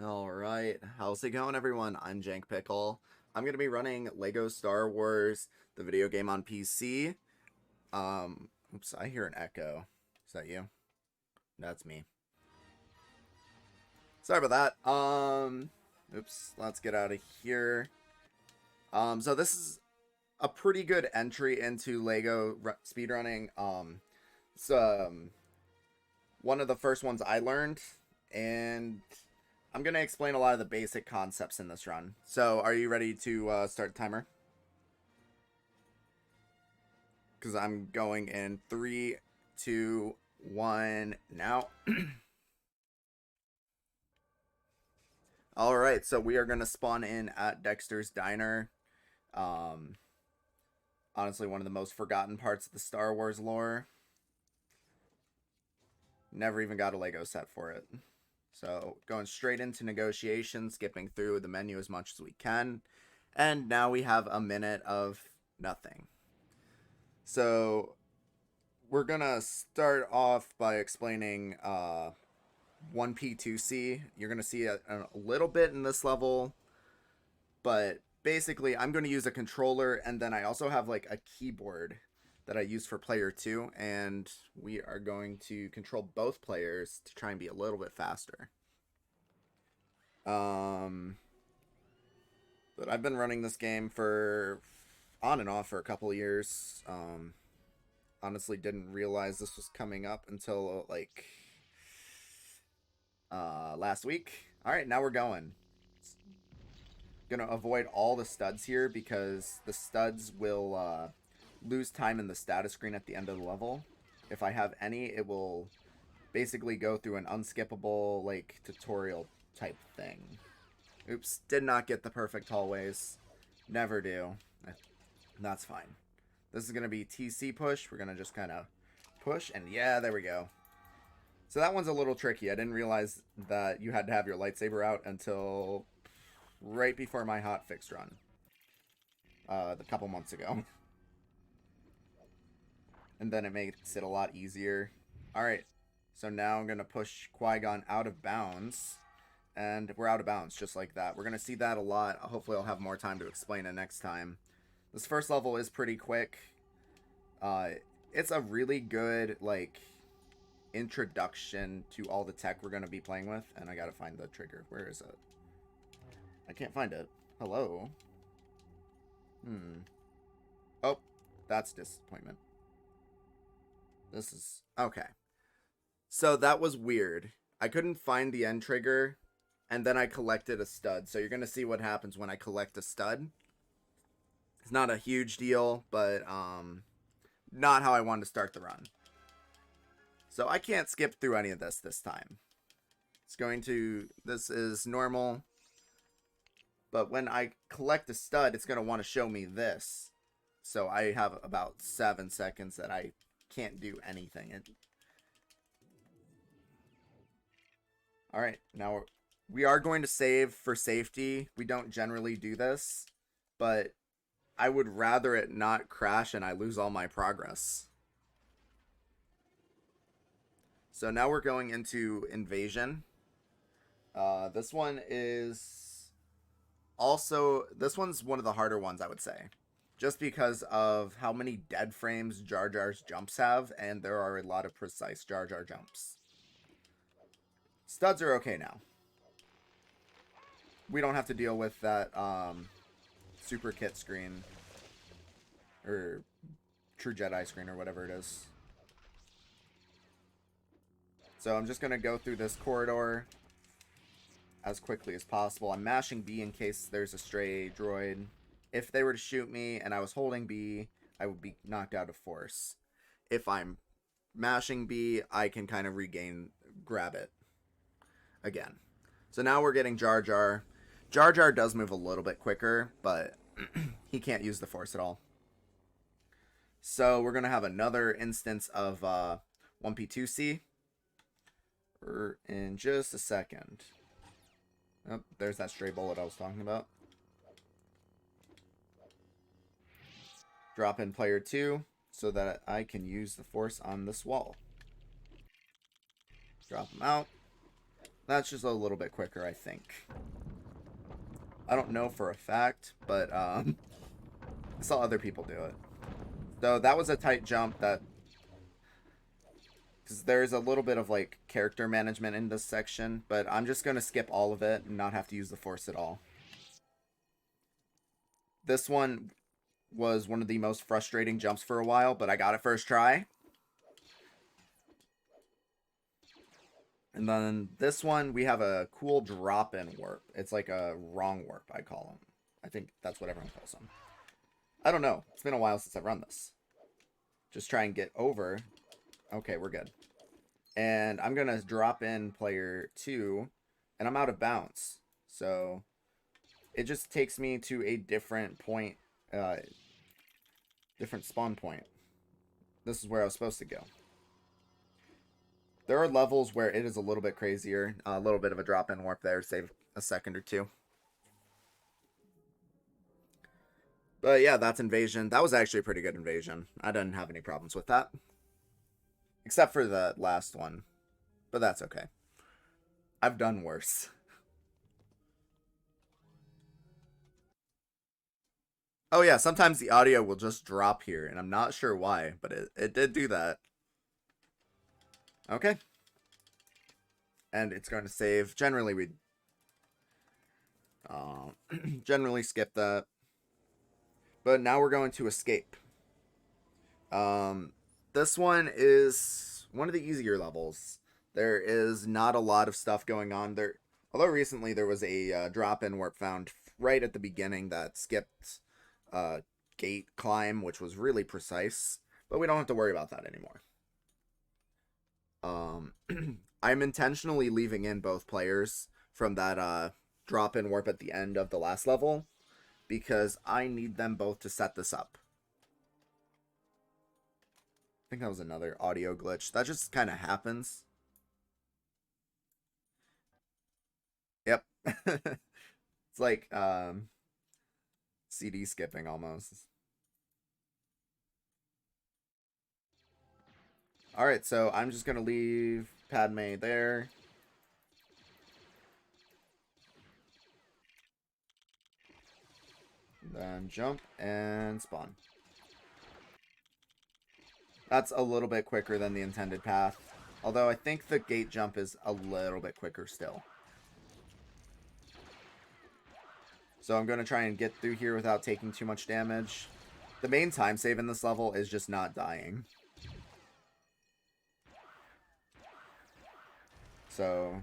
Alright, how's it going everyone? I'm JankPickle. I'm going to be running LEGO Star Wars, the video game on PC. Oops, I hear an echo. Is that you? That's me. Sorry about that. Oops, let's get out of here. So this is a pretty good entry into LEGO speedrunning. It's one of the first ones I learned, and I'm going to explain a lot of the basic concepts in this run. So, are you ready to start the timer? Because I'm going in 3, 2, 1, now. Alright, so we are going to spawn in at Dexter's Diner. Honestly, one of the most forgotten parts of the Star Wars lore. Never even got a LEGO set for it. So, going straight into negotiations, skipping through the menu as much as we can. And now we have a minute of nothing. So, we're gonna start off by explaining 1P2C. You're gonna see a little bit in this level, but basically I'm gonna use a controller, and then I also have like a keyboard that I use for player 2, and we are going to control both players to try and be a little bit faster. But I've been running this game for on and off for a couple of years. Honestly didn't realize this was coming up until like last week. All right, now we're going. Gonna avoid all the studs here because the studs will lose time in the status screen at the end of the level. If I have any, it will basically go through an unskippable like tutorial type thing. Oops, did not get the perfect hallways. Never do. That's fine. This is going to be TC push. We're going to just kind of push, and yeah, there we go. So that one's a little tricky. I didn't realize that you had to have your lightsaber out until right before my hotfix run. A couple months ago. And then it makes it a lot easier. Alright, so now I'm going to push Qui-Gon out of bounds. And we're out of bounds, just like that. We're going to see that a lot. Hopefully I'll have more time to explain it next time. This first level is pretty quick. It's a really good, like, introduction to all the tech we're going to be playing with. And I got to find the trigger. Where is it? I can't find it. Hello? Oh, that's disappointment. This is... okay. So that was weird. I couldn't find the end trigger, and then I collected a stud. So you're going to see what happens when I collect a stud. It's not a huge deal, but not how I wanted to start the run. So I can't skip through any of this time. It's going to... this is normal. But when I collect a stud, it's going to want to show me this. So I have about 7 seconds that I can't do anything. Alright, now we are going to save for safety. We don't generally do this, but I would rather it not crash and I lose all my progress. So now we're going into Invasion. This one is also... this one's one of the harder ones, I would say. Just because of how many dead frames Jar Jar's jumps have, and there are a lot of precise Jar Jar jumps. Studs are okay now. We don't have to deal with that super kit screen. Or True Jedi screen, or whatever it is. So I'm just going to go through this corridor as quickly as possible. I'm mashing B in case there's a stray droid. If they were to shoot me and I was holding B, I would be knocked out of force. If I'm mashing B, I can kind of grab it again. So now we're getting Jar Jar. Jar Jar does move a little bit quicker, but he can't use the force at all. So we're going to have another instance of 1P2C in just a second. Oh, there's that stray bullet I was talking about. Drop in player 2 so that I can use the force on this wall. Drop him out. That's just a little bit quicker, I think. I don't know for a fact, but I saw other people do it. So that was a tight jump that, because there's a little bit of like character management in this section, but I'm just going to skip all of it and not have to use the force at all. This one was one of the most frustrating jumps for a while, but I got it first try. And then this one, we have a cool drop-in warp. It's like a wrong warp, I call them. I think that's what everyone calls them. I don't know. It's been a while since I've run this. Just try and get over. Okay, we're good. And I'm going to drop in player 2, and I'm out of bounds. So it just takes me to a different point, different spawn point. This is where I was supposed to go. There are levels where it is a little bit crazier. A little bit of a drop-in warp there to save a second or two. But yeah, that's Invasion. That was actually a pretty good Invasion. I didn't have any problems with that. Except for the last one. But that's okay. I've done worse. Oh yeah, sometimes the audio will just drop here, and I'm not sure why, but it did do that. Okay. And it's going to save. Generally, we generally skip that. But now we're going to escape. This one is one of the easier levels. There is not a lot of stuff going on there. Although recently there was a drop-in warp found right at the beginning that skipped gate climb, which was really precise. But we don't have to worry about that anymore. I'm intentionally leaving in both players from that drop-in warp at the end of the last level because I need them both to set this up. I think that was another audio glitch. That just kind of happens. Yep. It's like CD skipping almost. Alright, so I'm just going to leave Padme there. Then jump and spawn. That's a little bit quicker than the intended path. Although I think the gate jump is a little bit quicker still. So I'm going to try and get through here without taking too much damage. The main time save in this level is just not dying. So,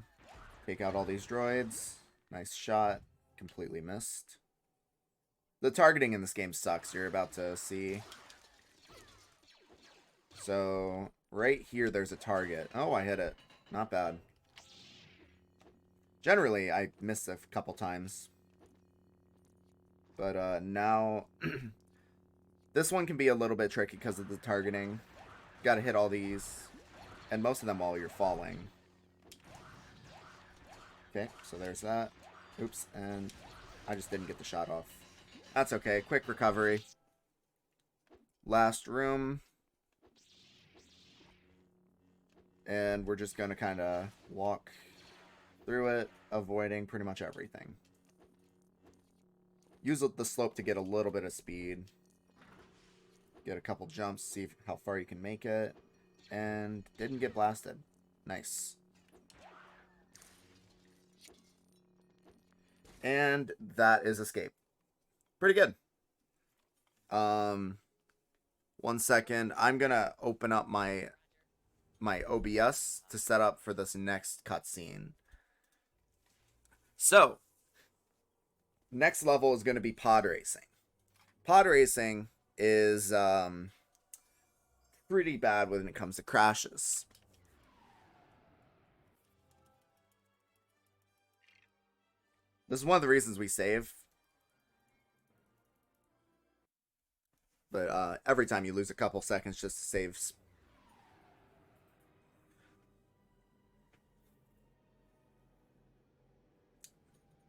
take out all these droids. Nice shot. Completely missed. The targeting in this game sucks. You're about to see. So, right here there's a target. Oh, I hit it. Not bad. Generally, I miss a couple times. But now, this one can be a little bit tricky because of the targeting. Gotta hit all these, and most of them while you're falling. Okay, so there's that. Oops, and I just didn't get the shot off. That's okay, quick recovery. Last room. And we're just gonna kind of walk through it, avoiding pretty much everything. Use the slope to get a little bit of speed. Get a couple jumps, see how far you can make it. And didn't get blasted. Nice. And that is escape. Pretty good. 1 second. I'm gonna open up my OBS to set up for this next cutscene. So, next level is going to be pod racing. Pod racing is pretty bad when it comes to crashes. This is one of the reasons we save. But every time you lose a couple seconds just to save.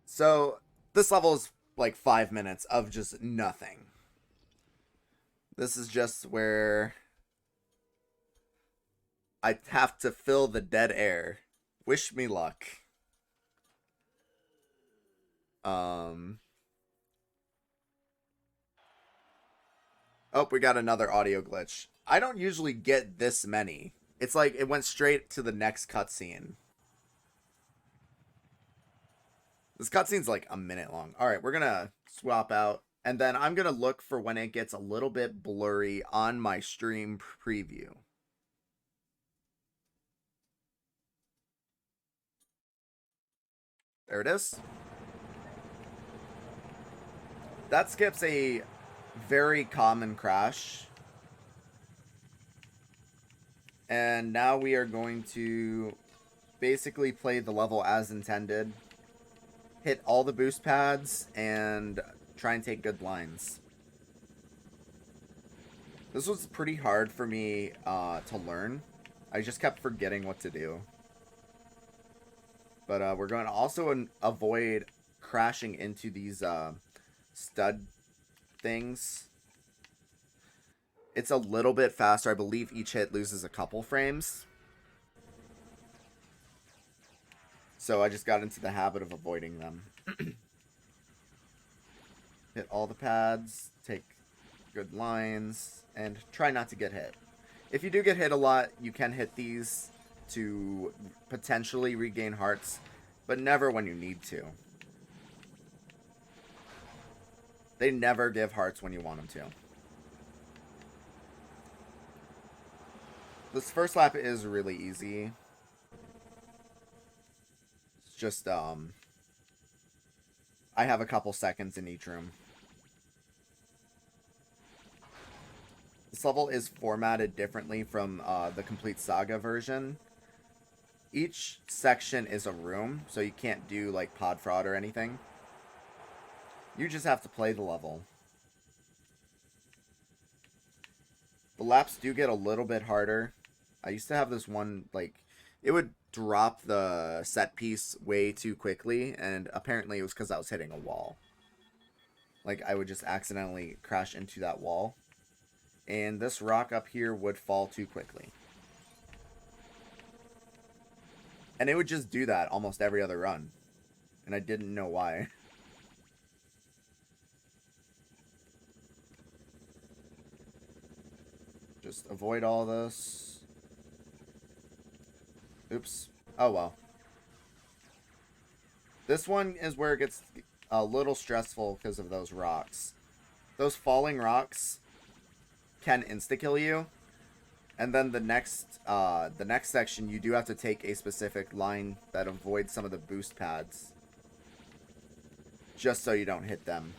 So, this level is like 5 minutes of just nothing. This is just where I have to fill the dead air. Wish me luck. Um. Oh, we got another audio glitch. I don't usually get this many. It's like it went straight to the next cutscene. This cutscene's like a minute long. All right, we're gonna swap out, and then I'm gonna look for when it gets a little bit blurry on my stream preview. There it is. That skips a very common crash. And now we are going to basically play the level as intended. Hit all the boost pads and try and take good lines. This was pretty hard for me to learn. I just kept forgetting what to do. But we're going to also avoid crashing into these stud things. It's a little bit faster. I believe each hit loses a couple frames. So I just got into the habit of avoiding them. Hit all the pads, take good lines, and try not to get hit. If you do get hit a lot, you can hit these to potentially regain hearts, but never when you need to. They never give hearts when you want them to. This first lap is really easy. It's just, I have a couple seconds in each room. This level is formatted differently from the Complete Saga version. Each section is a room, so you can't do like pod fraud or anything. You just have to play the level. The laps do get a little bit harder. I used to have this one, like, it would drop the set piece way too quickly, and apparently it was because I was hitting a wall. Like, I would just accidentally crash into that wall. And this rock up here would fall too quickly. And it would just do that almost every other run. And I didn't know why. Just avoid all this. Oops. Oh well. This one is where it gets a little stressful because of those rocks. Those falling rocks can insta-kill you. And then the next section, you do have to take a specific line that avoids some of the boost pads. Just so you don't hit them.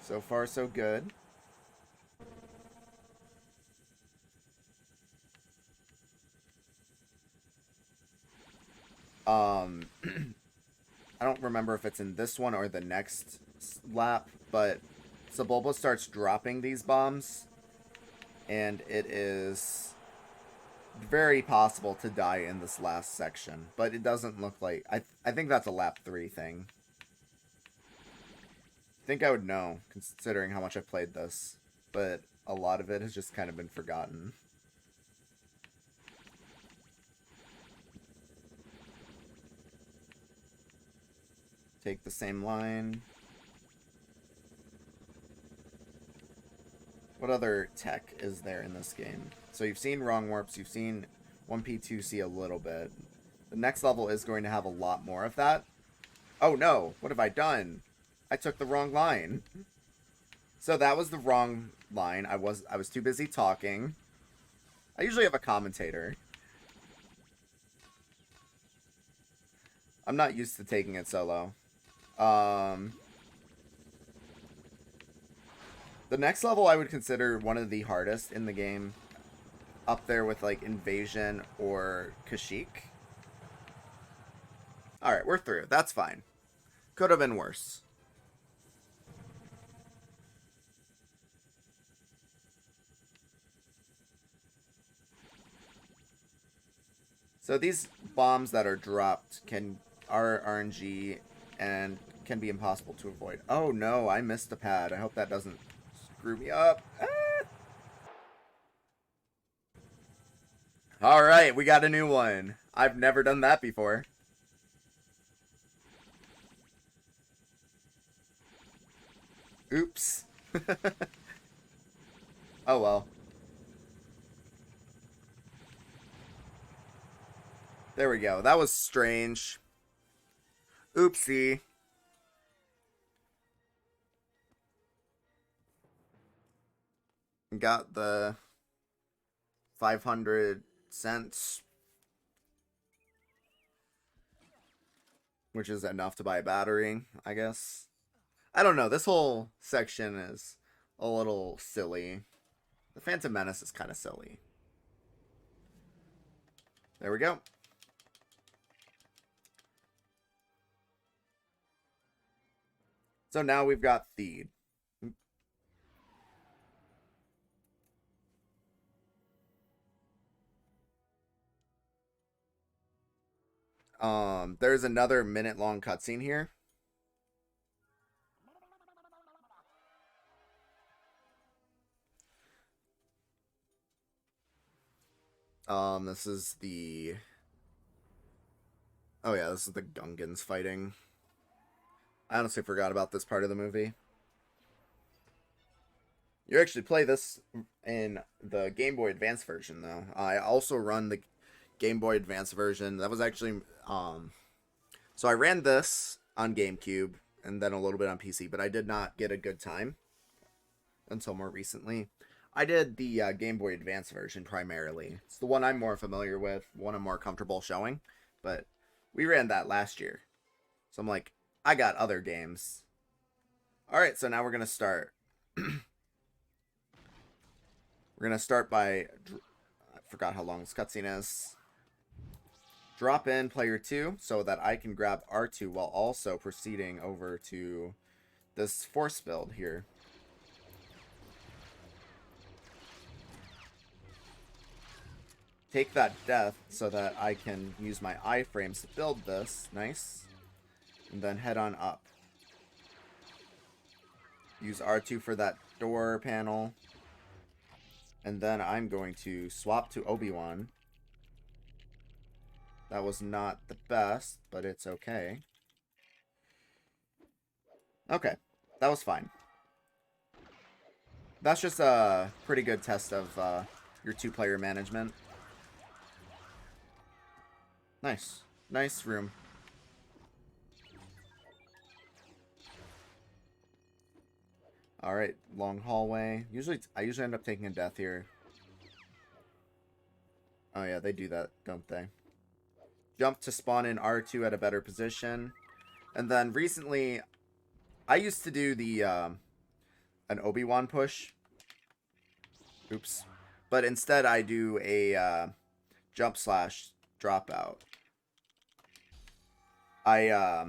So far, so good. I don't remember if it's in this one or the next lap, but Sebulba starts dropping these bombs, and it is very possible to die in this last section, but it doesn't look like... I think that's a lap 3 thing. I think I would know, considering how much I've played this, but a lot of it has just kind of been forgotten. Take the same line. What other tech is there in this game? So you've seen wrong warps, you've seen 1P2C a little bit. The next level is going to have a lot more of that. Oh no, what have I done? I took the wrong line. So that was the wrong line. I was too busy talking. I usually have a commentator. I'm not used to taking it solo. The next level I would consider one of the hardest in the game. Up there with like Invasion or Kashyyyk. Alright, we're through. That's fine. Could have been worse. So these bombs that are dropped are RNG and can be impossible to avoid. Oh no, I missed the pad. I hope that doesn't screw me up. Ah! All right, we got a new one. I've never done that before. Oops. Oh well. There we go. That was strange. Oopsie. Got the 500 cents, which is enough to buy a battery, I guess. I don't know. This whole section is a little silly. The Phantom Menace is kind of silly. There we go. So now we've got Theed. There's another minute-long cutscene here. This is the... Oh yeah, this is the Gungans fighting. I honestly forgot about this part of the movie. You actually play this in the Game Boy Advance version, though. I also run the Game Boy Advance version. That was actually... So I ran this on GameCube and then a little bit on PC, but I did not get a good time until more recently. I did the Game Boy Advance version primarily. It's the one I'm more familiar with, one I'm more comfortable showing, but we ran that last year. So I'm like, I got other games. Alright, so now we're going to start. We're going to start by... I forgot how long this cutscene is. Drop in player 2 so that I can grab R2 while also proceeding over to this force build here. Take that death so that I can use my iframes to build this. Nice. And then head on up. Use R2 for that door panel. And then I'm going to swap to Obi-Wan. That was not the best, but it's okay. Okay, that was fine. That's just a pretty good test of your two-player management. Nice. Nice room. Alright, long hallway. I usually end up taking a death here. Oh yeah, they do that, don't they? Jump to spawn in R2 at a better position. And then recently, I used to do the an Obi-Wan push. Oops. But instead I do a jump slash dropout. I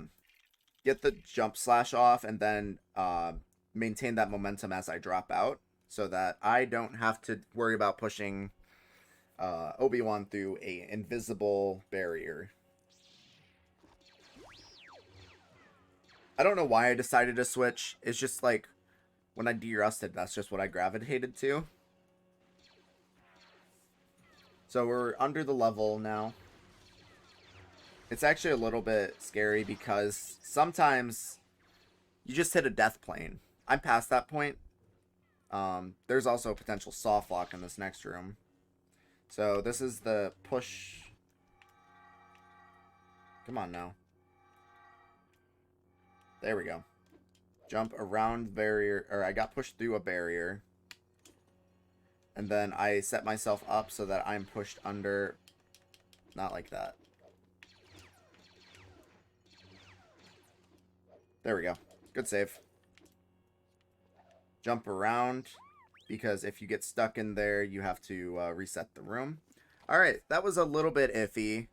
get the jump slash off and then maintain that momentum as I drop out so that I don't have to worry about pushing Obi-Wan through a invisible barrier. I don't know why I decided to switch. It's just like when I de-rusted, that's just what I gravitated to. So we're under the level now. It's actually a little bit scary because sometimes you just hit a death plane. I'm past that point. There's also a potential soft lock in this next room. So this is the push. Come on now. There we go. Jump around barrier, or I got pushed through a barrier. And then I set myself up so that I'm pushed under. Not like that. There we go. Good save. Jump around, because if you get stuck in there, you have to reset the room. Alright, that was a little bit iffy.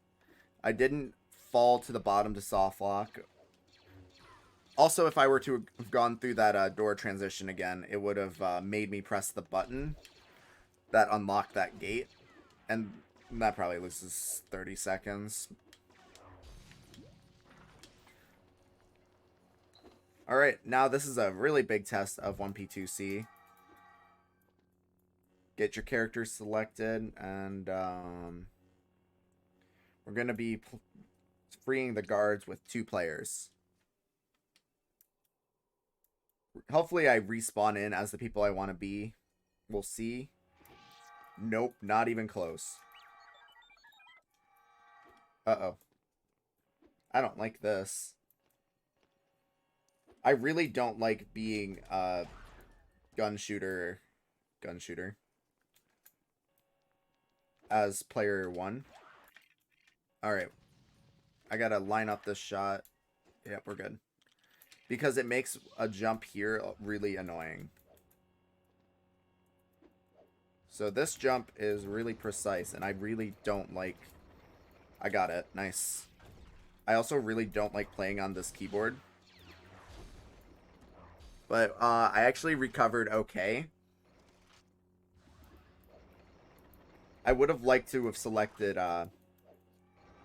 I didn't fall to the bottom to soft lock. Also, if I were to have gone through that door transition again, it would have made me press the button that unlocked that gate. And that probably loses 30 seconds. Alright, now this is a really big test of 1P2C. Get your character selected, and we're going to be freeing the guards with 2 players. Hopefully I respawn in as the people I want to be. We'll see. Nope, not even close. Uh-oh. I don't like this. I really don't like being a gun shooter as player 1. Alright. I gotta line up this shot. Yep, we're good. Because it makes a jump here really annoying. So this jump is really precise, and I really don't like... I got it. Nice. I also really don't like playing on this keyboard. But I actually recovered okay. I would have liked to have selected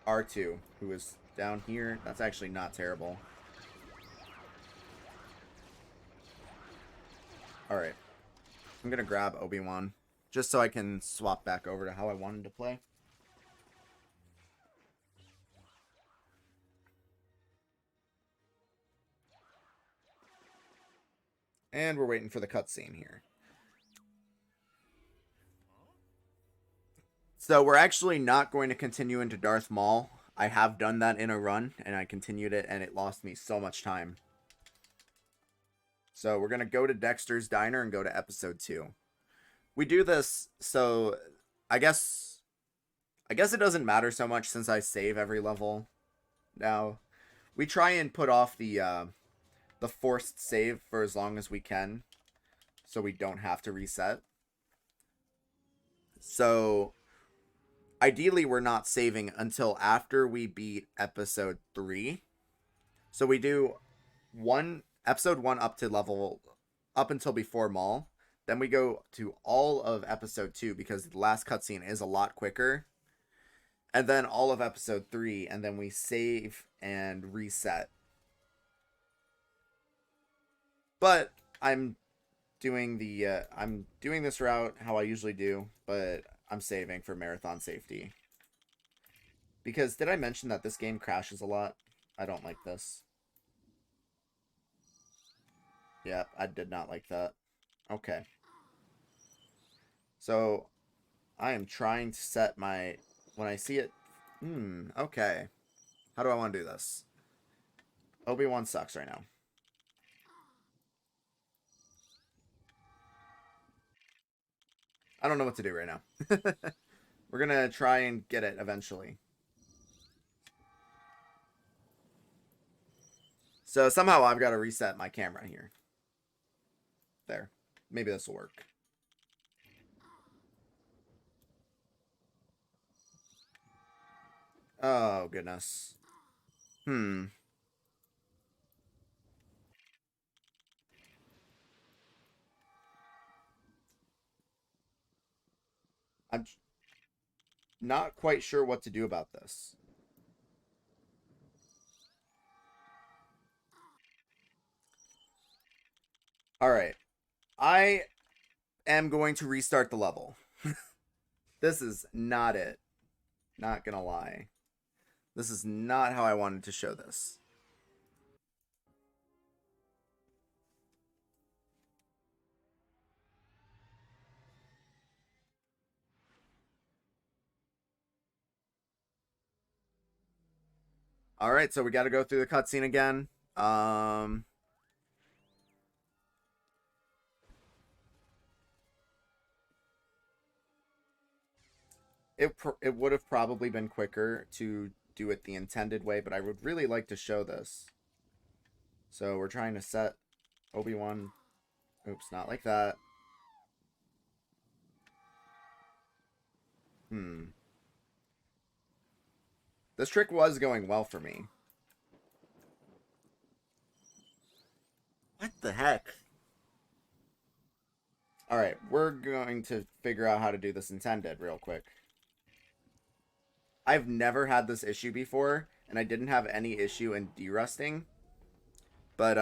R2, who is down here. That's actually not terrible. Alright. I'm going to grab Obi-Wan, just so I can swap back over to how I wanted to play. And we're waiting for the cutscene here. So we're actually not going to continue into Darth Maul. I have done that in a run, and I continued it, and it lost me so much time. So we're going to go to Dexter's Diner and go to episode 2. We do this, so I guess it doesn't matter so much since I save every level now. We try and put off the forced save for as long as we can, so we don't have to reset. So ideally we're not saving until after we beat episode 3. So we do episode 1 up until before Maul. Then we go to all of episode 2 because the last cutscene is a lot quicker. And then all of episode 3, and then we save and reset. But I'm doing this route how I usually do, but I'm saving for marathon safety. Because did I mention that this game crashes a lot? I don't like this. Yeah, I did not like that. Okay. So, I am trying to set my... When I see it... okay. How do I want to do this? Obi-Wan sucks right now. I don't know what to do right now. We're gonna try and get it eventually. So somehow I've got to reset my camera here. There. Maybe this will work. Oh, goodness. I'm not quite sure what to do about this. Alright. I am going to restart the level. This is not it. Not gonna lie. This is not how I wanted to show this. Alright, so we gotta go through the cutscene again. It would have probably been quicker to do it the intended way, but I would really like to show this. So we're trying to set Obi-Wan. Oops, not like that. This trick was going well for me. What the heck? Alright, we're going to figure out how to do this intended real quick. I've never had this issue before, and I didn't have any issue in derusting. But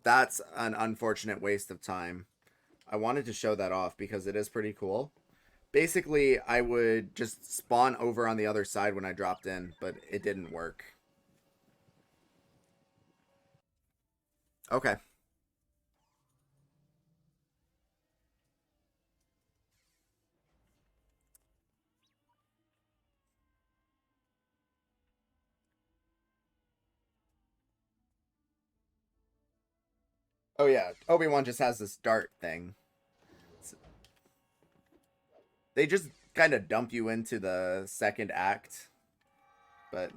that's an unfortunate waste of time. I wanted to show that off because it is pretty cool. Basically, I would just spawn over on the other side when I dropped in, but it didn't work. Okay. Oh yeah, Obi-Wan just has this dart thing. They just kind of dump you into the second act, but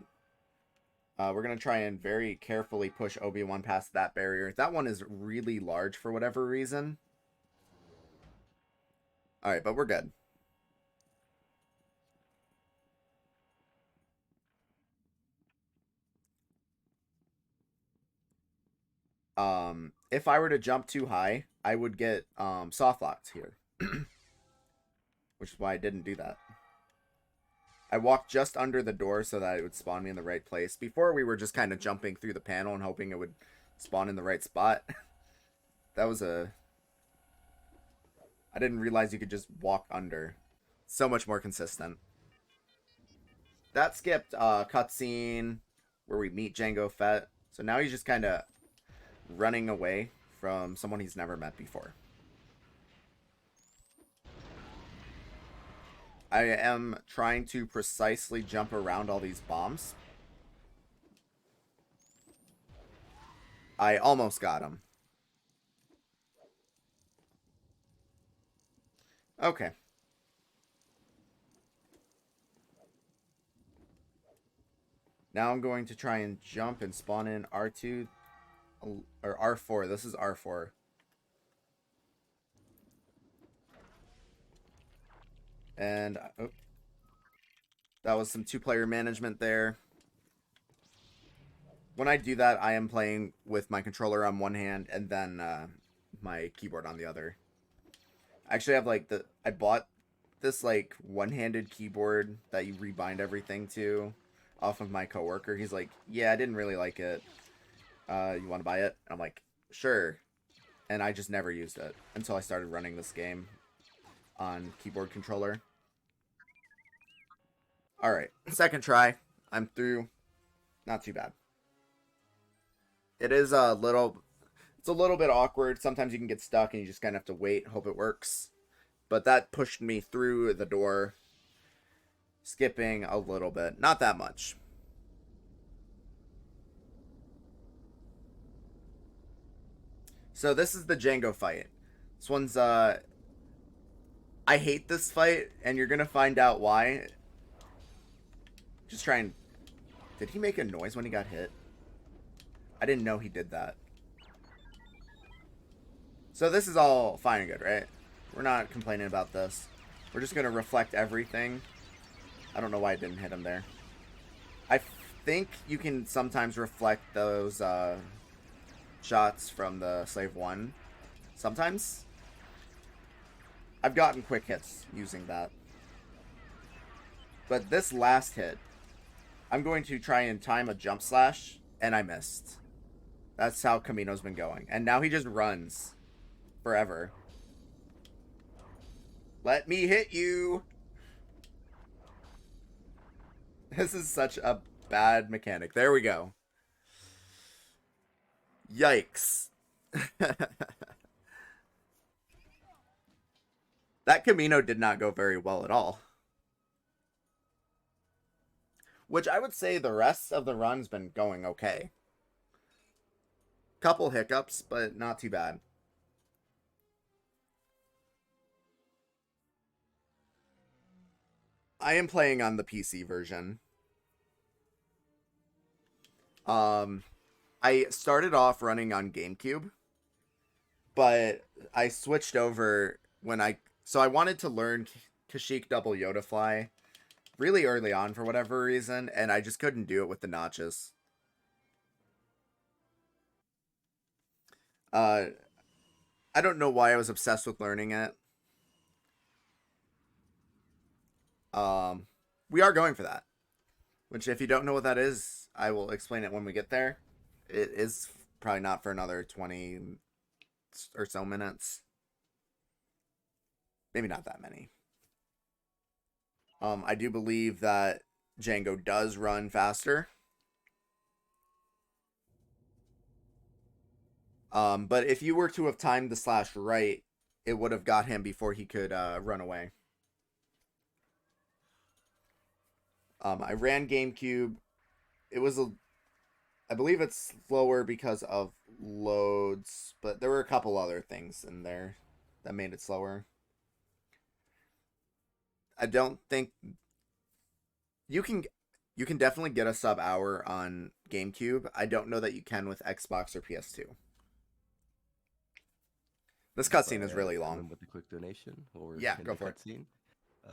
we're gonna try and very carefully push Obi-Wan past that barrier. That one is really large for whatever reason. All right, but we're good. If I were to jump too high, I would get soft locked here, which is why I didn't do that. I walked just under the door so that it would spawn me in the right place. Before we were just kind of jumping through the panel and hoping it would spawn in the right spot. That was a... I didn't realize you could just walk under. So much more consistent. That skipped cutscene where we meet Jango Fett. So now he's just kind of running away from someone he's never met before. I am trying to precisely jump around all these bombs. I almost got him. Okay. Now I'm going to try and jump and spawn in R2 or R4. This is R4. And oh, that was some two-player management there. When I do that, I am playing with my controller on one hand and then my keyboard on the other. I actually have like I bought this like one-handed keyboard that you rebind everything to off of my coworker. He's like, yeah, I didn't really like it. You want to buy it? I'm like, sure. And I just never used it until I started running this game on keyboard controller. Alright, second try. I'm through. Not too bad. It is a little... It's a little bit awkward. Sometimes you can get stuck and you just kind of have to wait, hope it works. But that pushed me through the door. Skipping a little bit. Not that much. So this is the Jango fight. This one's, I hate this fight, and you're gonna find out why. Just try and... Did he make a noise when he got hit? I didn't know he did that. So this is all fine and good, right? We're not complaining about this. We're just gonna reflect everything. I don't know why I didn't hit him there. I think you can sometimes reflect those shots from the Slave 1. Sometimes. I've gotten quick hits using that. But this last hit, I'm going to try and time a jump slash, and I missed. That's how Kamino's been going. And now he just runs forever. Let me hit you! This is such a bad mechanic. There we go. Yikes. That Kamino did not go very well at all. Which I would say the rest of the run's been going okay. Couple hiccups, but not too bad. I am playing on the PC version. I started off running on GameCube, but I switched over when so I wanted to learn Kashyyyk Double Yoda Fly really early on for whatever reason, and I just couldn't do it with the notches. I don't know why I was obsessed with learning it. We are going for that, which if you don't know what that is, I will explain it when we get there. It is probably not for another 20 or so minutes. Maybe not that many. I do believe that Django does run faster. But if you were to have timed the slash right, it would have got him before he could run away. I ran GameCube. It was I believe it's slower because of loads, but there were a couple other things in there that made it slower. I don't think you can you can definitely get a sub hour on GameCube. I don't know that you can with Xbox or PS2. This cutscene is really Come long. in with a quick donation while we're Yeah, in go the for it. cutscene.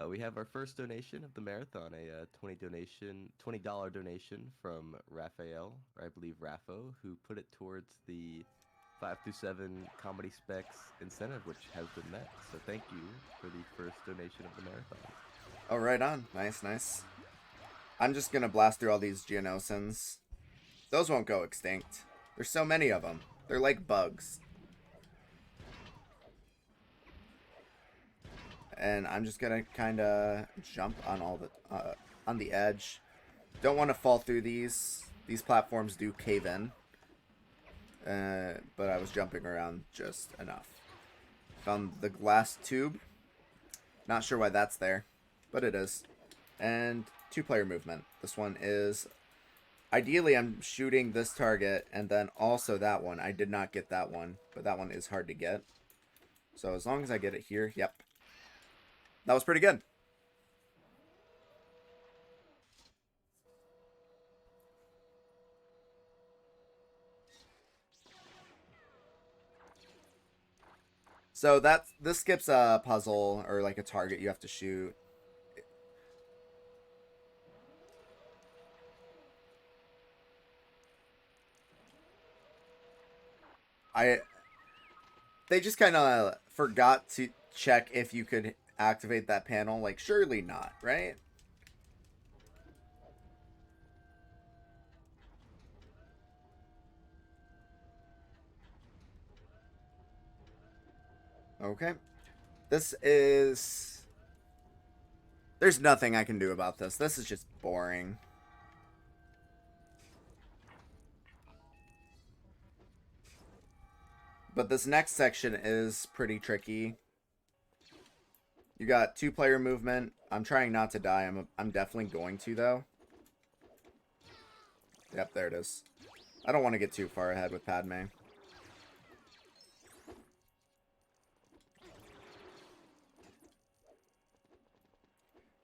We have our first donation of the marathon, a $20 donation from Raphael, or I believe Raffo, who put it towards the 5 through 7 comedy specs incentive, which has been met. So thank you for the first donation of the marathon. Oh, right on. Nice, nice. I'm just gonna blast through all these Geonosins. Those won't go extinct. There's so many of them. They're like bugs. And I'm just gonna kind of jump on all the on the edge. Don't want to fall through these. These platforms do cave in. But I was jumping around just enough. Found the glass tube. Not sure why that's there, but it is. And two-player movement. This one is... Ideally, I'm shooting this target and then also that one. I did not get that one, but that one is hard to get. So as long as I get it here, yep. That was pretty good. So this skips a puzzle or like a target you have to shoot. I They just kind of forgot to check if you could activate that panel. Like surely not, right? Okay. This is There's nothing I can do about this. This is just boring. But this next section is pretty tricky. You got two-player movement. I'm trying not to die. I'm definitely going to, though. Yep, there it is. I don't want to get too far ahead with Padme.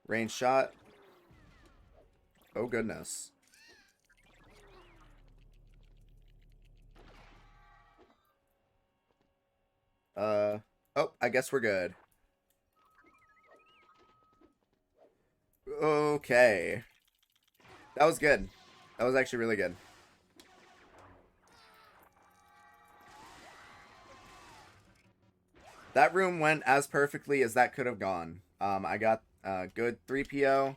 Range shot. Oh, goodness. Oh, I guess we're good. Okay. That was good. That was actually really good. That room went as perfectly as that could have gone. I got a good 3PO.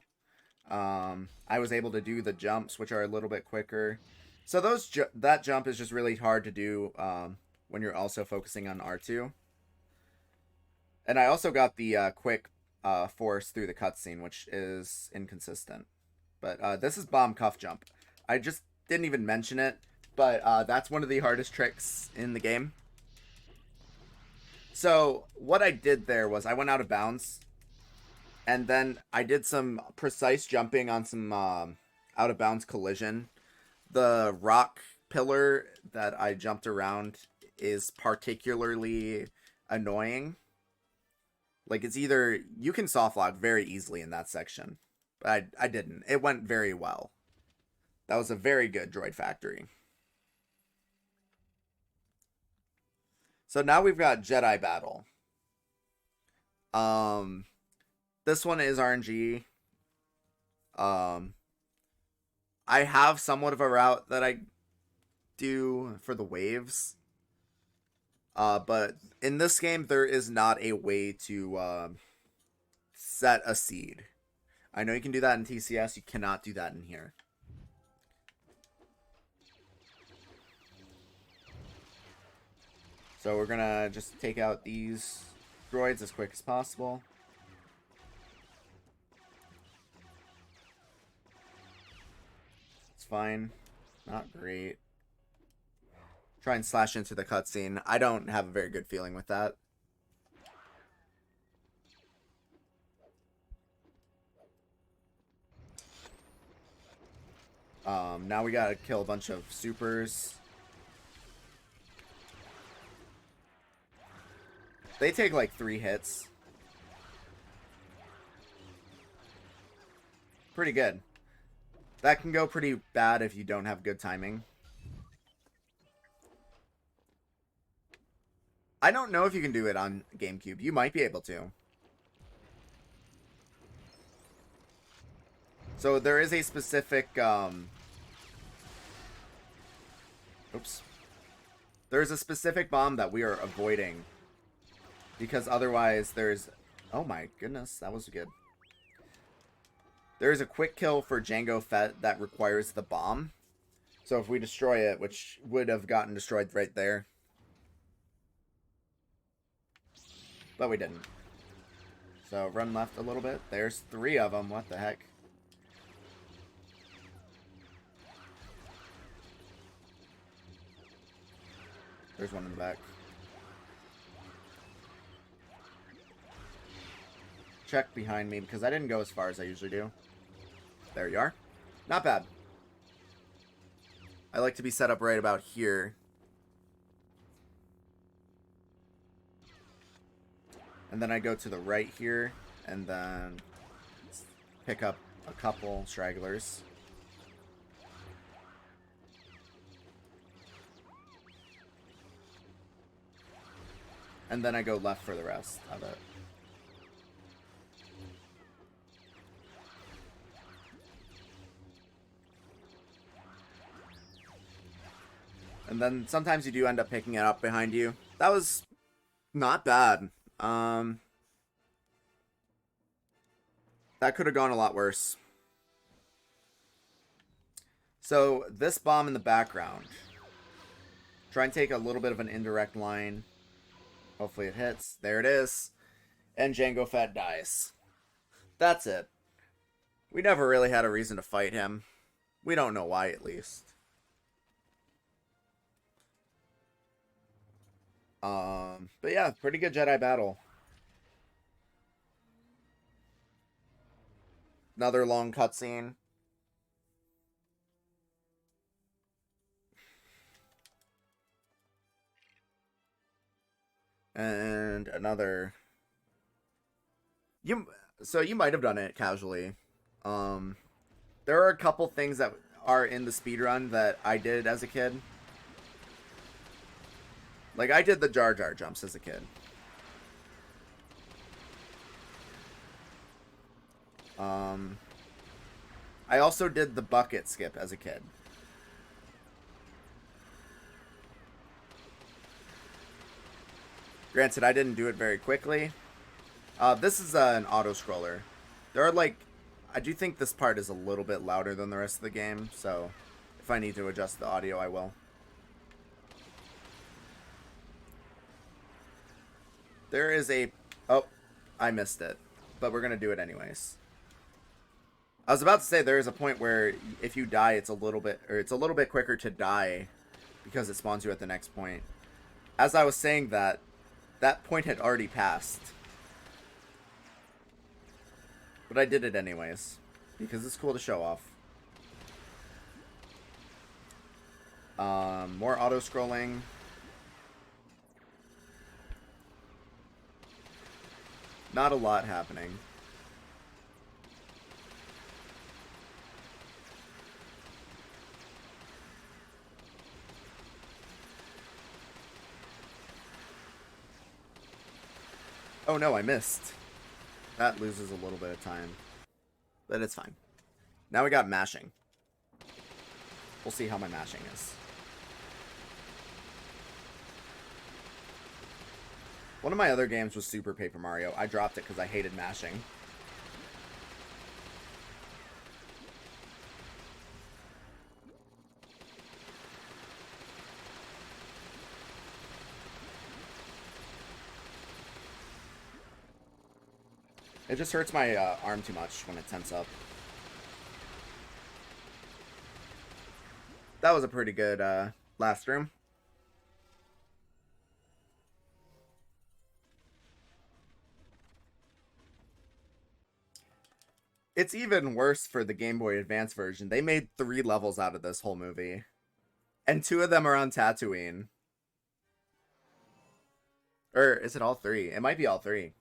I was able to do the jumps, which are a little bit quicker. So that jump is just really hard to do when you're also focusing on R2. And I also got the quick force through the cutscene, which is inconsistent. But this is bomb cuff jump. I just didn't even mention it, but that's one of the hardest tricks in the game. So what I did there was I went out of bounds, and then I did some precise jumping on some out of bounds collision. The rock pillar that I jumped around is particularly annoying. Like it's either you can soft lock very easily in that section, but I didn't. It went very well. That was a very good droid factory. So now we've got Jedi battle. Um, this one is RNG. Um, I have somewhat of a route that I do for the waves. But in this game, there is not a way to set a seed. I know you can do that in TCS. You cannot do that in here. So we're gonna just take out these droids as quick as possible. fine. Not great. Try and slash into the cutscene. I don't have a very good feeling with that. Now we gotta kill a bunch of supers. They take like 3 hits. Pretty good. That can go pretty bad if you don't have good timing. I don't know if you can do it on GameCube. You might be able to. So there is a specific, oops. There's a specific bomb that we are avoiding. Because otherwise there's... Oh my goodness, that was good. There's a quick kill for Jango Fett that requires the bomb. So if we destroy it, which would have gotten destroyed right there. But we didn't. So run left a little bit. There's 3 of them. What the heck? There's one in the back. Check behind me because I didn't go as far as I usually do. There you are. Not bad. I like to be set up right about here. And then I go to the right here and then pick up a couple stragglers. And then I go left for the rest of it. And then sometimes you do end up picking it up behind you. That was not bad. That could have gone a lot worse. So this bomb in the background. Try and take a little bit of an indirect line. Hopefully it hits. There it is. And Jango Fett dies. That's it. We never really had a reason to fight him. We don't know why, at least. But yeah, pretty good Jedi battle. Another long cutscene. And another. So you might have done it casually. There are a couple things that are in the speedrun that I did as a kid. Like, I did the Jar Jar jumps as a kid. I also did the bucket skip as a kid. Granted, I didn't do it very quickly. This is an auto-scroller. There are, like... I do think this part is a little bit louder than the rest of the game, so if I need to adjust the audio, I will. There is a... Oh, I missed it. But we're going to do it anyways. I was about to say there is a point where if you die, it's a little bit quicker to die because it spawns you at the next point. As I was saying that point had already passed. But I did it anyways because it's cool to show off. More auto-scrolling. Not a lot happening. Oh no, I missed. That loses a little bit of time. But it's fine. Now we got mashing. We'll see how my mashing is. One of my other games was Super Paper Mario. I dropped it because I hated mashing. It just hurts my arm too much when it tense up. that was a pretty good last room. It's even worse for the Game Boy Advance version. They made 3 levels out of this whole movie. And 2 of them are on Tatooine. Or is it all 3? It might be all 3.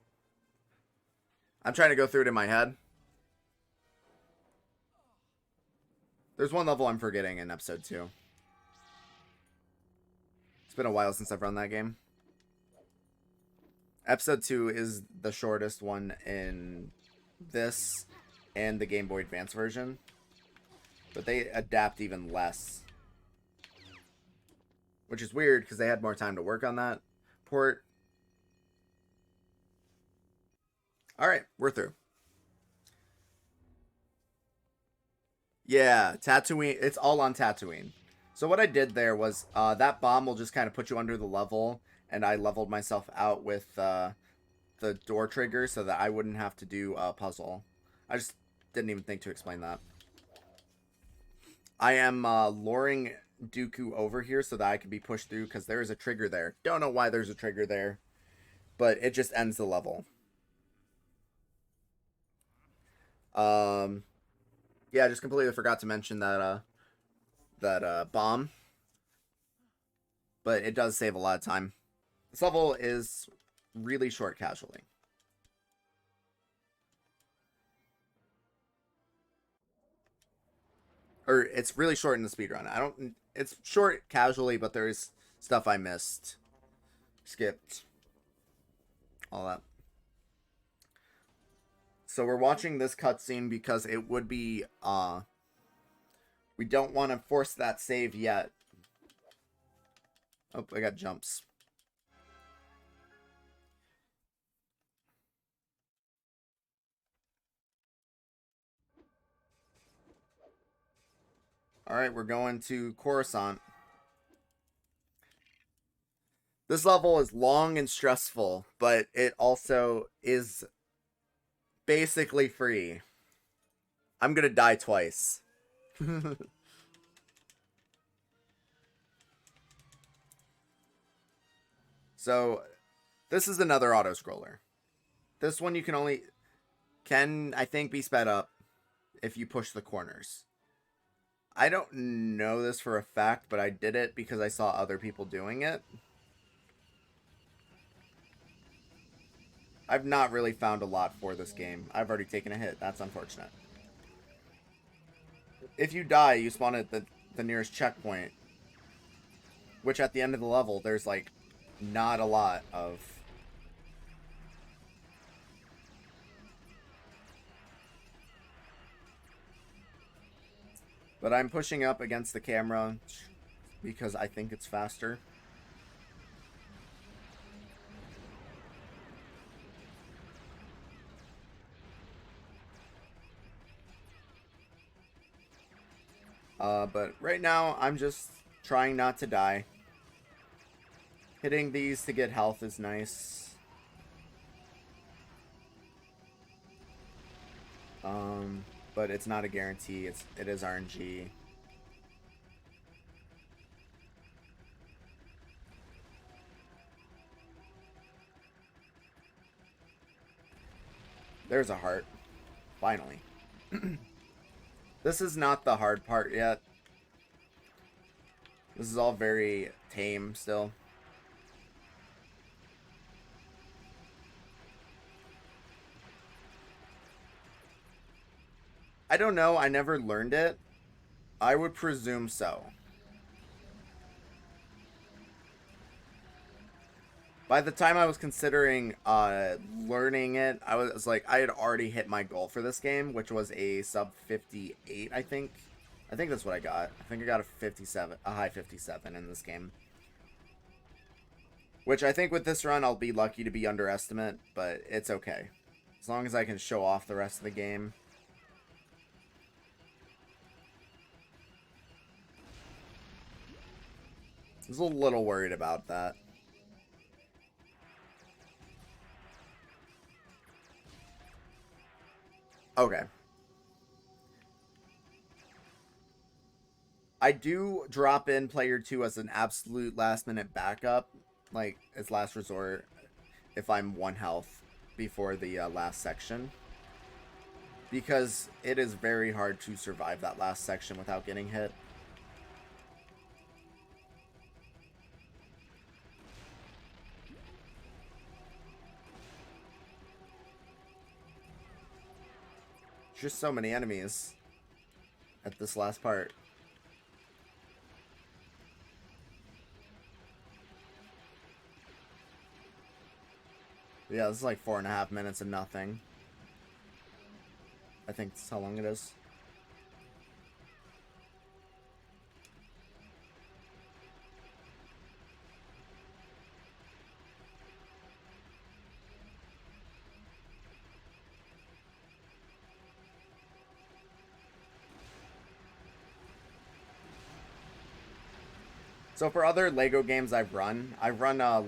I'm trying to go through it in my head. There's one level I'm forgetting in episode 2. It's been a while since I've run that game. Episode 2 is the shortest one in this and the Game Boy Advance version. But they adapt even less. Which is weird because they had more time to work on that port. Alright, we're through. Yeah, Tatooine. It's all on Tatooine. So what I did there was that bomb will just kind of put you under the level, and I leveled myself out with the door trigger so that I wouldn't have to do a puzzle. I just didn't even think to explain that. I am luring Dooku over here so that I can be pushed through because there is a trigger there. Don't know why there's a trigger there, but it just ends the level. Yeah, I just completely forgot to mention that bomb, but it does save a lot of time. This level is really short casually. Or it's really short in the speedrun. It's short casually, but there's stuff I missed. Skipped. All that. So we're watching this cutscene because it would be, we don't want to force that save yet. Oh, I got jumps. Alright, we're going to Coruscant. This level is long and stressful, but it also is basically free. I'm gonna die twice. So, this is another auto-scroller. This one you can I think, be sped up if you push the corners. I don't know this for a fact, but I did it because I saw other people doing it. I've not really found a lot for this game. I've already taken a hit. That's unfortunate. If you die, you spawn at the nearest checkpoint. Which at the end of the level, there's like not a lot of. But I'm pushing up against the camera because I think it's faster. But right now, I'm just trying not to die. Hitting these to get health is nice. But it's not a guarantee. It is RNG. There's a heart. Finally. This is not the hard part yet. This is all very tame still. I don't know. I never learned it. I would presume so. By the time I was considering learning it, I was like, I had already hit my goal for this game, which was a sub 58, I think. I think that's what I got. I think I got a high 57 in this game. Which I think with this run, I'll be lucky to be underestimate, but it's okay. As long as I can show off the rest of the game. I was a little worried about that. Okay. I do drop in player 2 as an absolute last minute backup, like as last resort, if I'm 1 health before the last section. Because it is very hard to survive that last section without getting hit. Just so many enemies at this last part. Yeah, this is like 4.5 minutes of nothing. I think that's how long it is. So for other Lego games I've run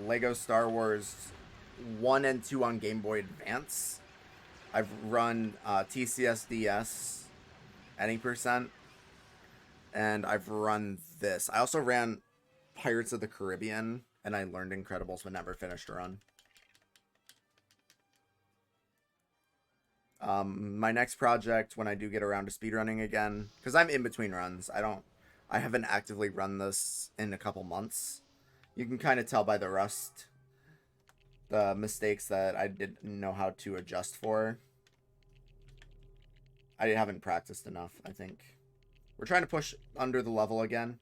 Lego Star Wars 1 and 2 on Game Boy Advance. I've run TCSDS any percent, and I've run this. I also ran Pirates of the Caribbean, and I learned Incredibles but never finished a run. My next project, when I do get around to speedrunning again, because I'm in between runs, I haven't actively run this in a couple months. You can kind of tell by the rust, the mistakes that I didn't know how to adjust for. I haven't practiced enough, I think. We're trying to push under the level again.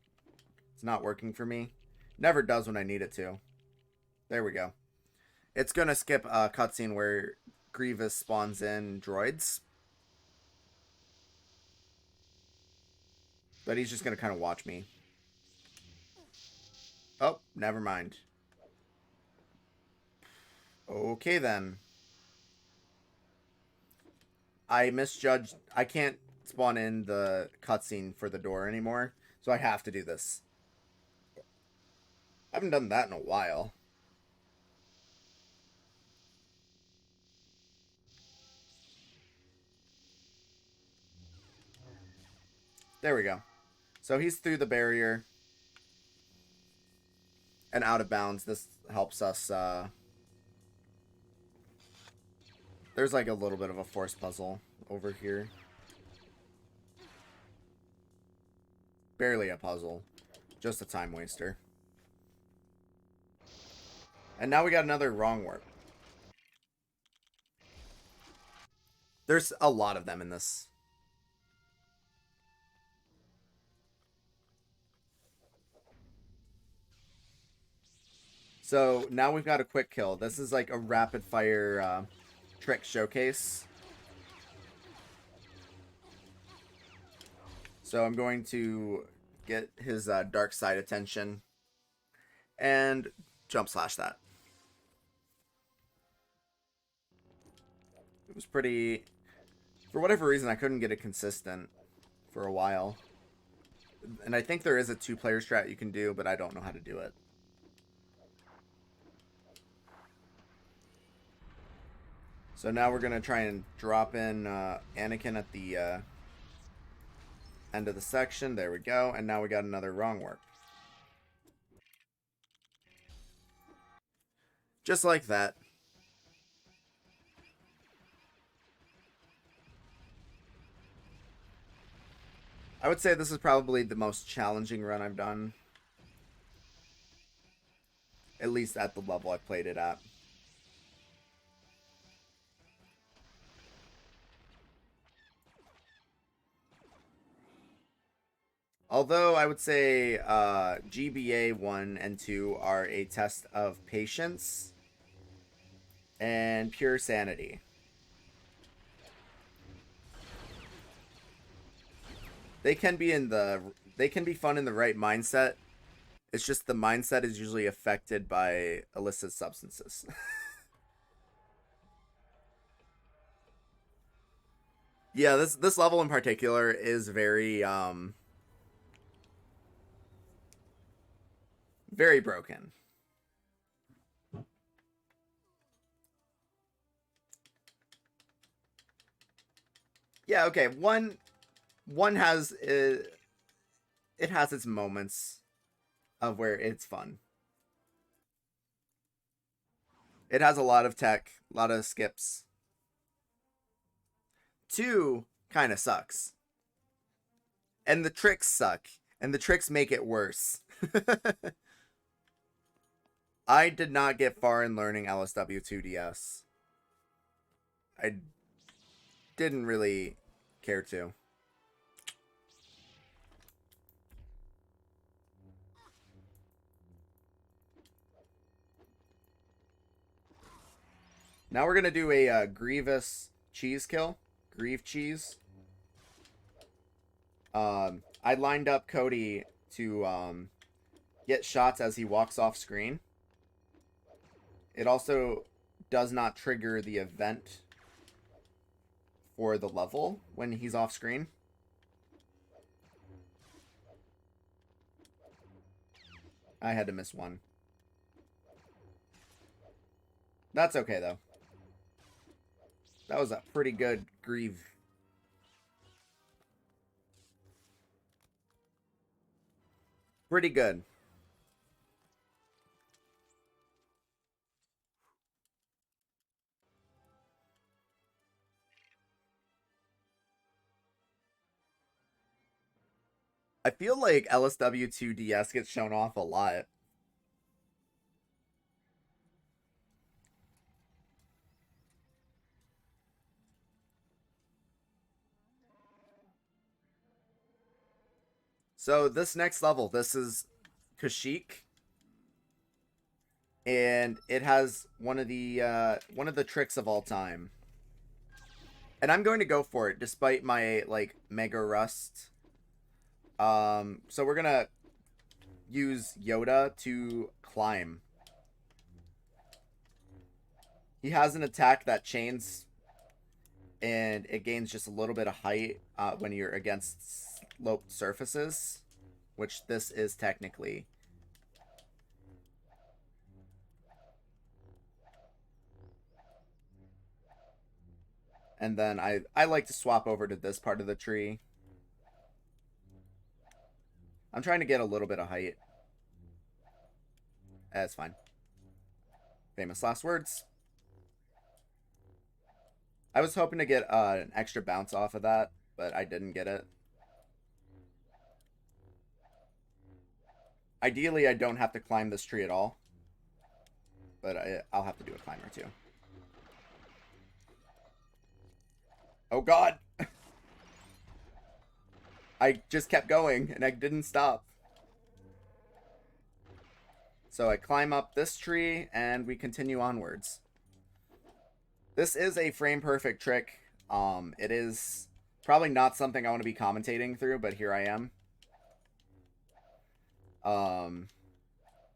It's not working for me. Never does when I need it to. There we go. It's going to skip a cutscene where Grievous spawns in droids. But he's just going to kind of watch me. Oh, never mind. Okay, then. I misjudged. I can't spawn in the cutscene for the door anymore, so I have to do this. I haven't done that in a while. There we go. So he's through the barrier and out of bounds. This helps us. There's like a little bit of a force puzzle over here. Barely a puzzle. Just a time waster. And now we got another wrong warp. There's a lot of them in this. So now we've got a quick kill. This is like a rapid fire trick showcase. So I'm going to get his dark side attention and jump slash that. It was pretty... For whatever reason, I couldn't get it consistent for a while. And I think there is a 2-player strat you can do, but I don't know how to do it. So now we're going to try and drop in Anakin at the end of the section. There we go. And now we got another wrong warp. Just like that. I would say this is probably the most challenging run I've done. At least at the level I played it at. Although I would say GBA 1 and 2 are a test of patience and pure sanity. They can be fun in the right mindset. It's just the mindset is usually affected by illicit substances. Yeah, this level in particular is very very broken. Yeah, okay. One has it has its moments of where it's fun. It has a lot of tech, a lot of skips. 2 kind of sucks. And the tricks suck. And the tricks make it worse. I did not get far in learning LSW2DS. I didn't really care to. Now we're going to do a Grievous cheese kill. Grieve cheese. I lined up Cody to get shots as he walks off screen. It also does not trigger the event for the level when he's off screen. I had to miss one. That's okay, though. That was a pretty good Grieve. Pretty good. I feel like LSW2DS gets shown off a lot. So this next level, this is Kashyyyk. And it has one of the tricks of all time. And I'm going to go for it despite my like mega rust. So we're gonna use Yoda to climb. He has an attack that chains, and it gains just a little bit of height when you're against sloped surfaces, which this is technically. And then I like to swap over to this part of the tree. I'm trying to get a little bit of height. That's fine. Famous last words. I was hoping to get an extra bounce off of that, but I didn't get it. Ideally, I don't have to climb this tree at all. But I'll have to do a climb or two. Oh god! I just kept going, and I didn't stop. So I climb up this tree, and we continue onwards. This is a frame-perfect trick. It is probably not something I want to be commentating through, but here I am.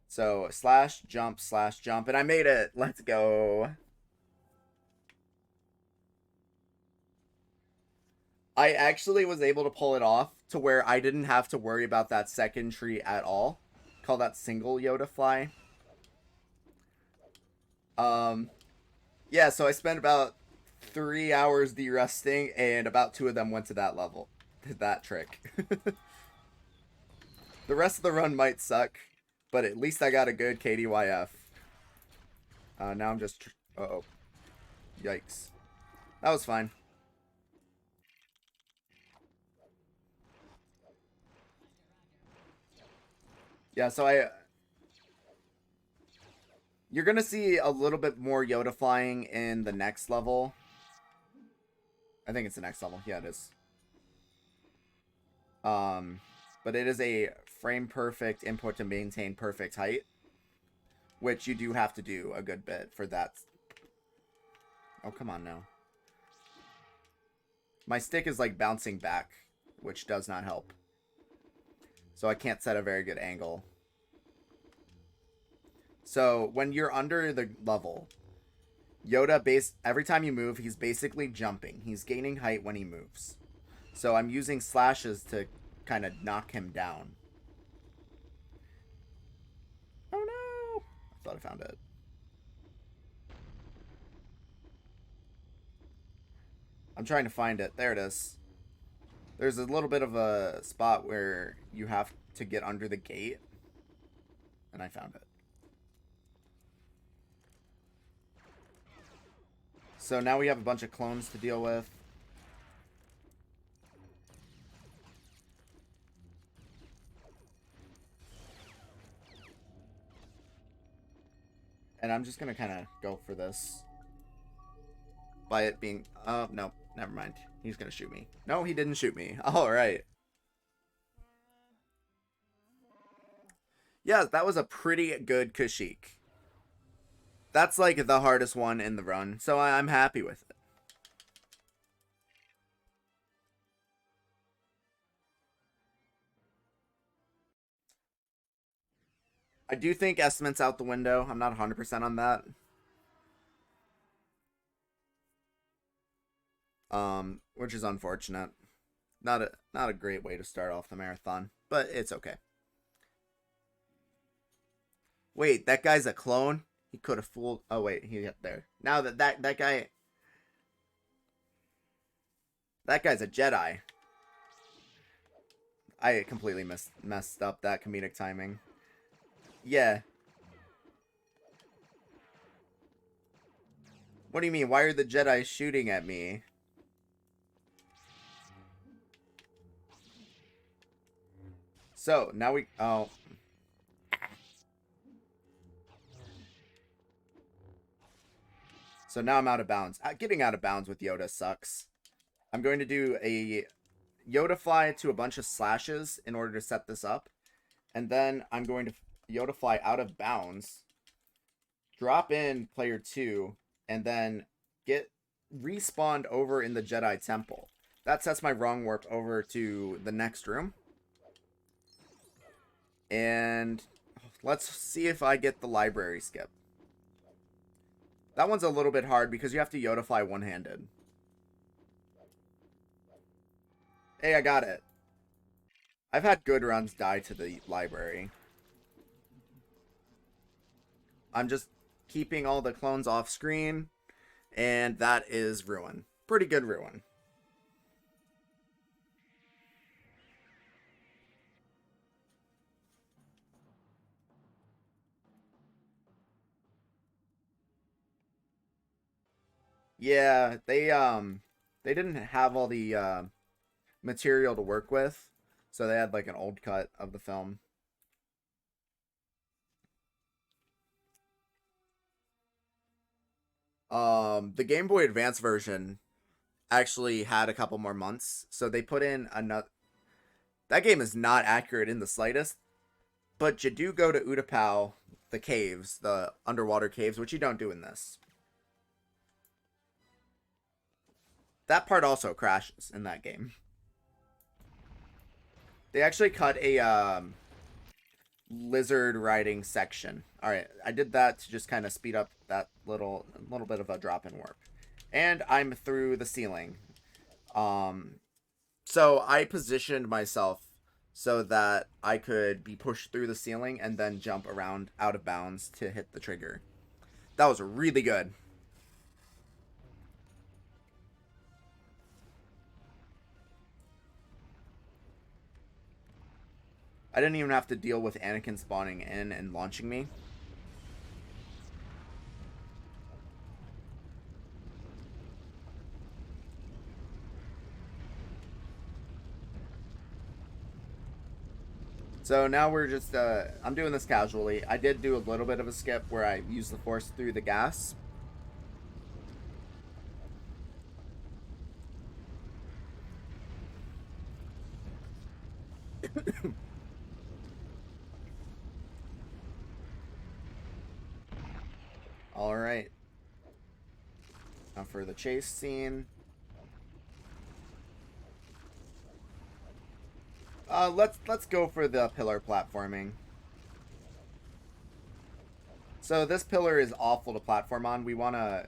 So slash jump, and I made it. Let's go. I actually was able to pull it off to where I didn't have to worry about that second tree at all. Call that single Yoda fly. Yeah, so I spent about 3 hours de-rusting, and about 2 of them went to that level. That trick. The rest of the run might suck, but at least I got a good KDYF. Now I'm just... Uh-oh. Yikes. That was fine. Yeah, so you're gonna see a little bit more Yoda flying in the next level. I think it's the next level. Yeah, it is. But it is a frame perfect input to maintain perfect height, which you do have to do a good bit for that. Oh, come on now. My stick is like bouncing back, which does not help. So I can't set a very good angle. So when you're under the level, Yoda every time you move, he's basically jumping. He's gaining height when he moves. So I'm using slashes to kind of knock him down. Oh no! I thought I found it. I'm trying to find it. There it is. There's a little bit of a spot where you have to get under the gate. And I found it. So now we have a bunch of clones to deal with. And I'm just going to kind of go for this. By it being... Oh, no. Never mind. He's going to shoot me. No, he didn't shoot me. All right. Yeah, that was a pretty good Kashyyyk. That's like the hardest one in the run, so I'm happy with it. I do think estimate's out the window. I'm not 100% on that. Which is unfortunate. Not a great way to start off the marathon, but it's okay. Wait, that guy's a clone? He could have fooled... Oh, wait, he got there. Now that guy... That guy's a Jedi. I completely messed up that comedic timing. Yeah. What do you mean? Why are the Jedi shooting at me? So, now we... Oh. So now I'm out of bounds. Getting out of bounds with Yoda sucks. I'm going to do a Yoda fly to a bunch of slashes in order to set this up. And then I'm going to Yoda fly out of bounds. Drop in player 2. And then get respawned over in the Jedi Temple. That sets my wrong warp over to the next room. And let's see if I get the library skip. That one's a little bit hard because you have to Yoda fly one-handed. Hey, I got it. I've had good runs die to the library. I'm just keeping all the clones off screen, and that is ruin. Pretty good ruin. Yeah, they didn't have all the material to work with, so they had like an old cut of the film. The Game Boy Advance version actually had a couple more months, so they put in another. That game is not accurate in the slightest, but you do go to Utapau, the caves, the underwater caves, which you don't do in this. That part also crashes in that game. They actually cut a lizard riding section. All right, I did that to just kind of speed up that little bit of a drop in warp, and I'm through the ceiling. So I positioned myself so that I could be pushed through the ceiling and then jump around out of bounds to hit the trigger. That was really good. I didn't even have to deal with Anakin spawning in and launching me. So now we're just, I'm doing this casually. I did do a little bit of a skip where I used the force through the gas. All right. Now for the chase scene. Let's go for the pillar platforming. So this pillar is awful to platform on. We want to...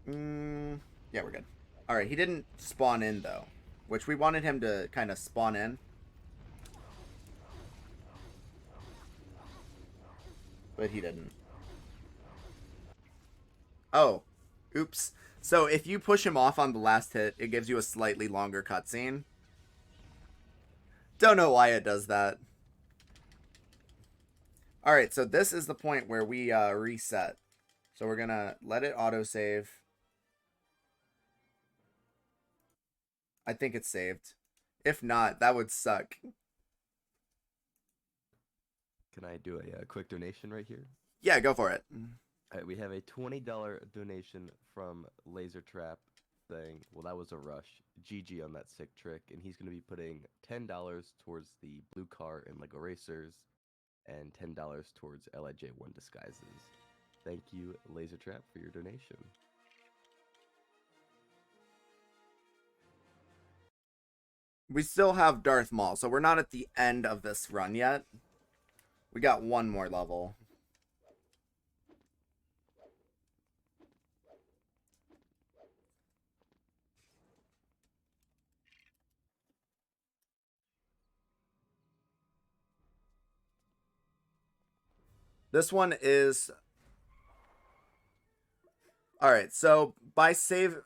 yeah, we're good. Alright, he didn't spawn in, though. Which we wanted him to kind of spawn in. But he didn't. Oh. Oops. So if you push him off on the last hit, it gives you a slightly longer cutscene. Don't know why it does that. Alright, so this is the point where we reset. So we're gonna let it autosave. I think it's saved. If not, that would suck. Can I do a quick donation right here? Yeah, go for it. All right, we have a $20 donation from Laser Trap saying, well, that was a rush. GG on that sick trick. And he's going to be putting $10 towards the blue car in LEGO Racers and $10 towards LIJ1 disguises. Thank you, Laser Trap, for your donation. We still have Darth Maul, so we're not at the end of this run yet. We got one more level. This one is... Alright, so by save...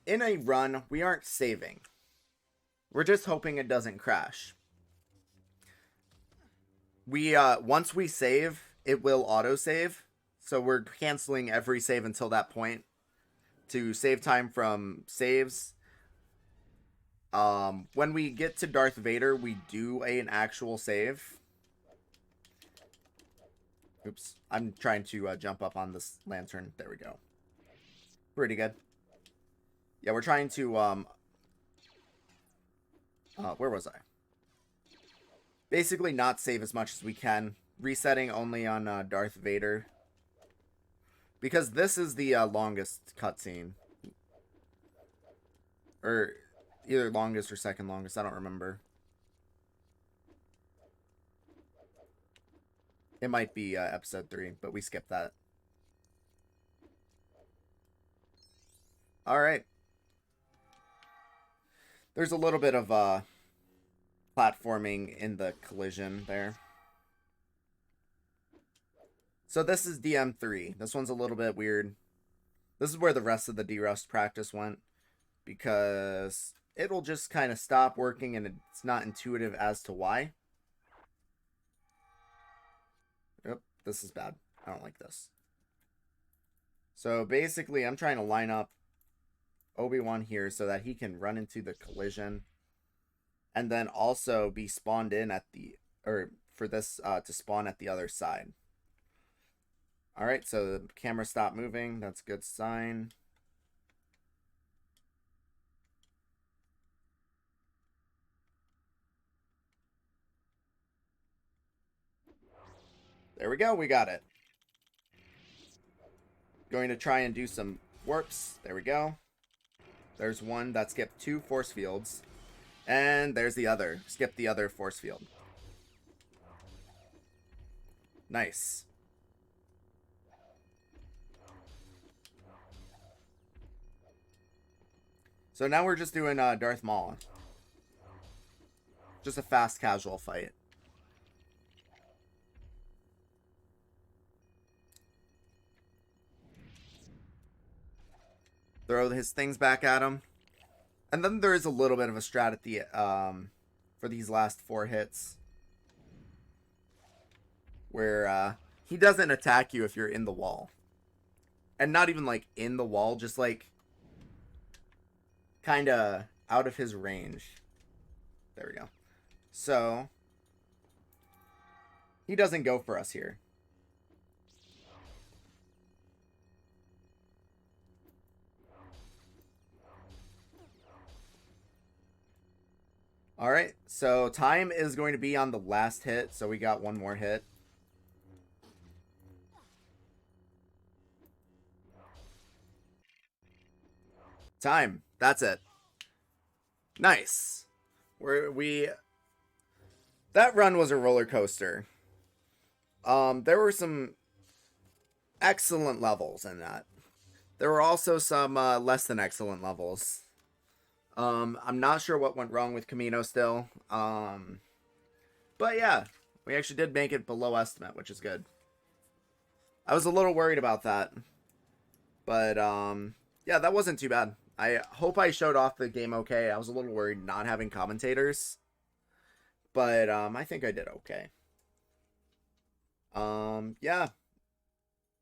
In a run, we aren't saving. We're just hoping it doesn't crash. We, once we save, it will autosave. So we're canceling every save until that point to save time from saves. When we get to Darth Vader, we do an actual save. Oops, I'm trying to jump up on this lantern. There we go. Pretty good. Yeah, we're trying to, where was I? Basically not save as much as we can. Resetting only on Darth Vader. Because this is the longest cutscene. Or either longest or second longest, I don't remember. It might be episode 3, but we skipped that. Alright. There's a little bit of platforming in the collision there. So this is DM3. This one's a little bit weird. This is where the rest of the D-Rust practice went. Because it'll just kind of stop working and it's not intuitive as to why. Yep, this is bad. I don't like this. So basically, I'm trying to line up Obi-Wan here so that he can run into the collision. And then also be spawned in at the... Or for this to spawn at the other side. Alright, so the camera stopped moving. That's a good sign. There we go, we got it. Going to try and do some warps. There we go. There's one that skipped 2 force fields. And there's the other. Skip the other force field. Nice. So now we're just doing Darth Maul. Just a fast casual fight. Throw his things back at him. And then there is a little bit of a strat at the for these last 4 hits. Where he doesn't attack you if you're in the wall. And not even like in the wall, just like kind of out of his range. There we go. So he doesn't go for us here. Alright, so time is going to be on the last hit, so we got one more hit. Time. That's it. Nice. That run was a roller coaster. There were some excellent levels in that. There were also some less than excellent levels. I'm not sure what went wrong with Camino still. But yeah, we actually did make it below estimate, which is good. I was a little worried about that. But yeah, that wasn't too bad. I hope I showed off the game okay. I was a little worried not having commentators, but I think I did okay. Yeah.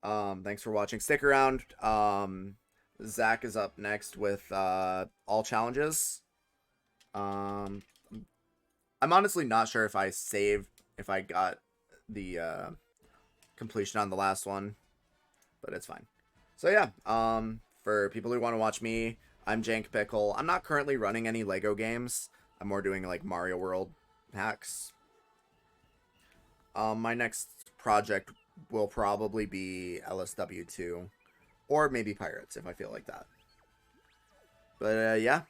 Thanks for watching. Stick around. Zach is up next with all challenges. Um, I'm honestly not sure if I saved, if I got the completion on the last one, but it's fine. So yeah, for people who want to watch me, I'm JankPickle. I'm not currently running any Lego games. I'm more doing like Mario World hacks. My next project will probably be LSW2 or maybe Pirates if I feel like that. But yeah,